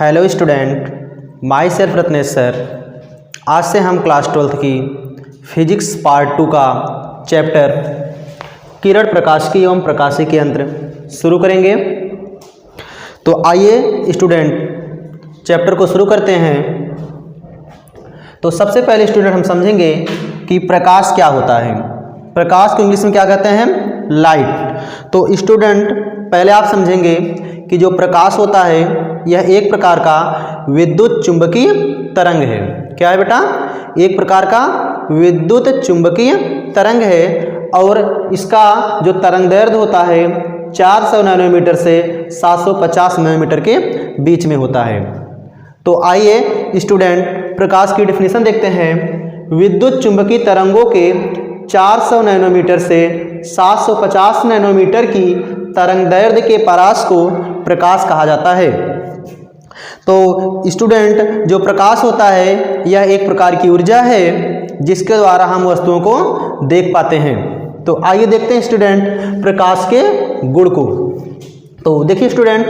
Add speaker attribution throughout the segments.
Speaker 1: Hello student, my self Ratnesh sir. आज से हम क्लास 12th की फिजिक्स पार्ट 2 का चैप्टर किरण प्रकाशिकी एवं प्रकाशिकी यंत्र शुरू करेंगे। तो आइए स्टूडेंट चैप्टर को शुरू करते हैं। तो सबसे पहले स्टूडेंट हम समझेंगे कि प्रकाश क्या होता है। प्रकाश को इंग्लिश में क्या कहते हैं? लाइट। तो स्टूडेंट पहले आप समझेंगे कि जो प्रकाश होता है यह एक प्रकार का विद्युत चुंबकीय तरंग है। क्या है बेटा? एक प्रकार का विद्युत चुंबकीय तरंग है और इसका जो तरंग दैर्ध्य होता है 400 नैनोमीटर से 750 नैनोमीटर के बीच में होता है। तो आइए स्टूडेंट प्रकाश की डेफिनेशन देखते हैं। विद्युत चुंबकीय तरंगों के 400 नैनोमीटर से 750 नैनोमीटर की तरंग दैर्ध्य के परास को प्रकाश कहा जाता है। तो स्टूडेंट जो प्रकाश होता है यह एक प्रकार की ऊर्जा है जिसके द्वारा हम वस्तुओं को देख पाते हैं। तो आइए देखते हैं स्टूडेंट प्रकाश के गुण को। तो देखिए स्टूडेंट,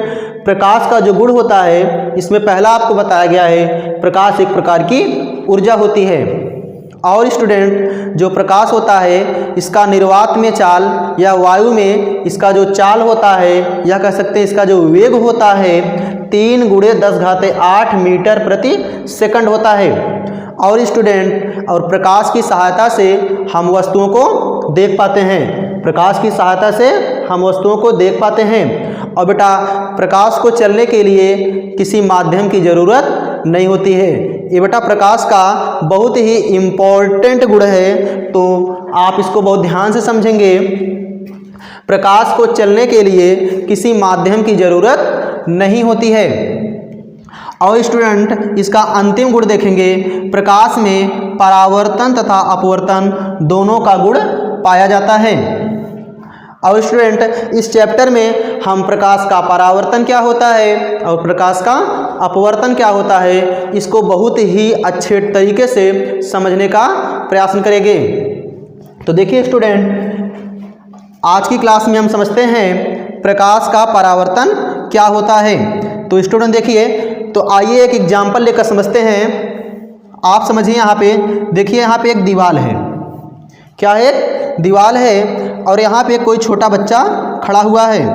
Speaker 1: प्रकाश का जो गुण होता है इसमें पहला आपको बताया गया है प्रकाश एक प्रकार की ऊर्जा होती है। और स्टूडेंट जो प्रकाश होता है इसका निर्वात में चाल या वायु में इसका जो चाल होता है या कह सकते हैं इसका जो वेग होता है 3 × 10⁸ मीटर प्रति सेकंड होता है। और स्टूडेंट और प्रकाश की सहायता से हम वस्तुओं को देख पाते हैं। प्रकाश की सहायता से हम वस्तुओं को देख पाते हैं। और बेटा प्रकाश को चलने के लिए किसी माध्यम की ज़रूरत नहीं होती है। ये बेटा प्रकाश का बहुत ही इम्पोर्टेंट गुण है, तो आप इसको बहुत ध्यान से समझेंगे। प्रकाश को चलने के लिए किसी माध्यम की ज़रूरत नहीं होती है। और स्टूडेंट इसका अंतिम गुण देखेंगे। प्रकाश में परावर्तन तथा अपवर्तन दोनों का गुण पाया जाता है। और स्टूडेंट इस चैप्टर में हम प्रकाश का परावर्तन क्या होता है और प्रकाश का अपवर्तन क्या होता है इसको बहुत ही अच्छे तरीके से समझने का प्रयास करेंगे। तो देखिए स्टूडेंट, आज की क्लास में हम समझते हैं प्रकाश का परावर्तन क्या होता है। तो स्टूडेंट देखिए, तो आइए एक एग्जाम्पल लेकर समझते हैं। आप समझिए, यहाँ पे देखिए, यहाँ पे एक दीवार है। क्या है? दीवार है। और यहाँ पे कोई छोटा बच्चा खड़ा हुआ है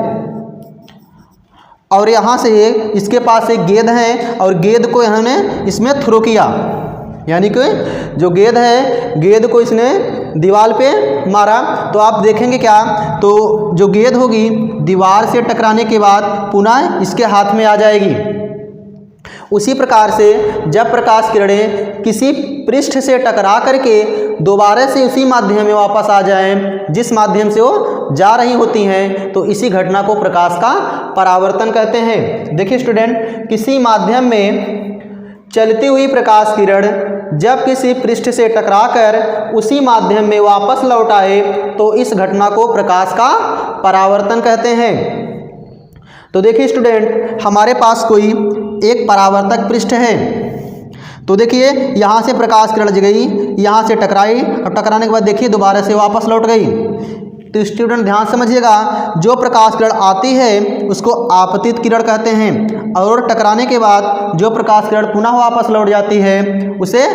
Speaker 1: और यहाँ से इसके पास एक गेंद है और गेंद को इन्होंने इसमें थ्रो किया, यानी कि जो गेंद है गेंद को इसने दीवार पे मारा। तो आप देखेंगे क्या, तो जो गेंद होगी दीवार से टकराने के बाद पुनः इसके हाथ में आ जाएगी। उसी प्रकार से जब प्रकाश किरणें किसी पृष्ठ से टकरा करके दोबारा से उसी माध्यम में वापस आ जाएं जिस माध्यम से वो जा रही होती हैं, तो इसी घटना को प्रकाश का परावर्तन कहते हैं। देखिए स्टूडेंट, किसी माध्यम में चलती हुई प्रकाश किरण जब किसी पृष्ठ से टकराकर उसी माध्यम में वापस लौट आए तो इस घटना को प्रकाश का परावर्तन कहते हैं। तो देखिए स्टूडेंट, हमारे पास कोई एक परावर्तक पृष्ठ है। तो देखिए यहाँ से प्रकाश किरण गई, यहाँ से टकराई और टकराने के बाद देखिए दोबारा से वापस लौट गई। तो स्टूडेंट ध्यान समझिएगा, जो प्रकाश किरण आती है उसको आपतित किरण कहते हैं और टकराने के बाद जो प्रकाश किरण पुनः वापस लौट जाती है उसे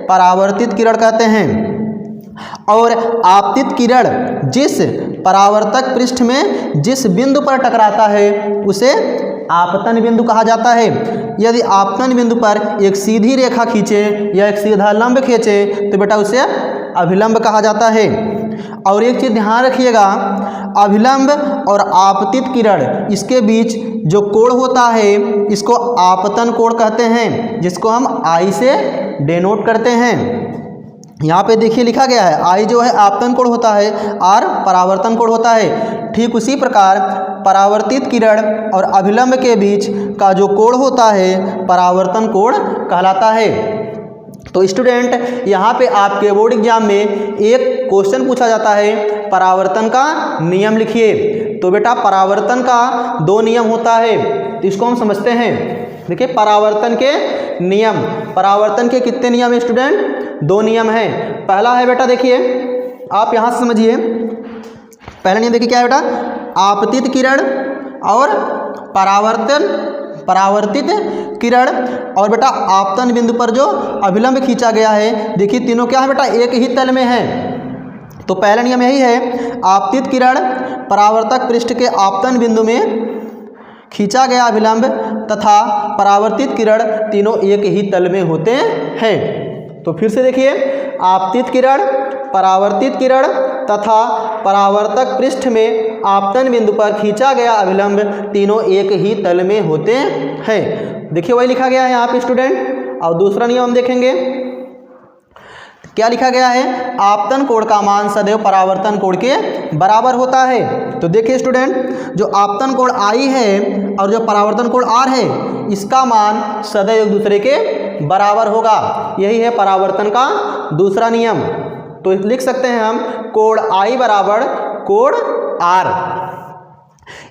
Speaker 1: परावर्तित किरण कहते हैं। और आपतित किरण जिस परावर्तक पृष्ठ में जिस बिंदु पर टकराता है उसे आपतन बिंदु कहा जाता है। यदि आपतन बिंदु पर एक सीधी रेखा खींचे या एक सीधा लंब खींचे तो बेटा उसे अभिलंब कहा जाता है। और एक चीज़ ध्यान रखिएगा, अभिलंब और आपतित किरण इसके बीच जो कोण होता है इसको आपतन कोण कहते हैं, जिसको हम आई से डेनोट करते हैं। यहाँ पे देखिए लिखा गया है, आई जो है आपतन कोण होता है, आर परावर्तन कोण होता है। ठीक उसी प्रकार परावर्तित किरण और अभिलंब के बीच का जो कोण होता है परावर्तन कोण कहलाता है। तो स्टूडेंट यहाँ पे आपके बोर्ड एग्जाम में एक क्वेश्चन पूछा जाता है, परावर्तन का नियम लिखिए। तो बेटा परावर्तन का 2 नियम होता है, तो इसको हम समझते हैं। देखिए परावर्तन के नियम, परावर्तन के कितने नियम है स्टूडेंट? 2 नियम हैं। पहला है बेटा, देखिए आप यहाँ से समझिए, पहला नियम देखिए क्या है बेटा, आपतित किरण और परावर्तन परावर्तित किरण और बेटा आपतन बिंदु पर जो अभिलंब खींचा गया है, देखिए तीनों क्या है बेटा, एक ही तल में है। तो पहला नियम यही है, आपतित किरण परावर्तक पृष्ठ के आपतन बिंदु में खींचा गया अभिलंब तथा परावर्तित किरण तीनों एक ही तल में होते हैं। तो फिर से देखिए, आपतित किरण, परावर्तित किरण तथा परावर्तक पृष्ठ में आपतन बिंदु पर खींचा गया अभिलंब तीनों एक ही तल में होते हैं। देखिए वही लिखा गया है यहाँ पे स्टूडेंट। और दूसरा नियम हम देखेंगे, क्या लिखा गया है, आपतन कोण का मान सदैव परावर्तन कोण के बराबर होता है। तो देखिए स्टूडेंट, जो आपतन कोण I है और जो परावर्तन कोण R है, इसका मान सदैव एक दूसरे के बराबर होगा। यही है परावर्तन का दूसरा नियम। तो लिख सकते हैं हम कोण I बराबर कोण R।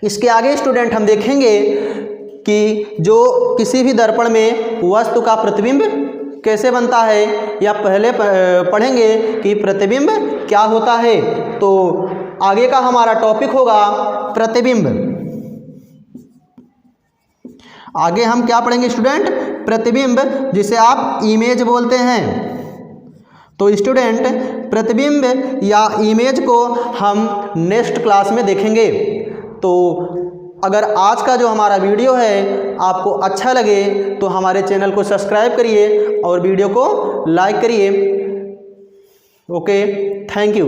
Speaker 1: इसके आगे स्टूडेंट हम देखेंगे कि जो किसी भी दर्पण में वस्तु का प्रतिबिंब कैसे बनता है, या पहले पढ़ेंगे कि प्रतिबिंब क्या होता है। तो आगे का हमारा टॉपिक होगा प्रतिबिंब। आगे हम क्या पढ़ेंगे स्टूडेंट, प्रतिबिंब, जिसे आप इमेज बोलते हैं। तो स्टूडेंट प्रतिबिंब या इमेज को हम नेक्स्ट क्लास में देखेंगे। तो अगर आज का जो हमारा वीडियो है आपको अच्छा लगे तो हमारे चैनल को सब्सक्राइब करिए और वीडियो को लाइक करिए। Okay, thank you.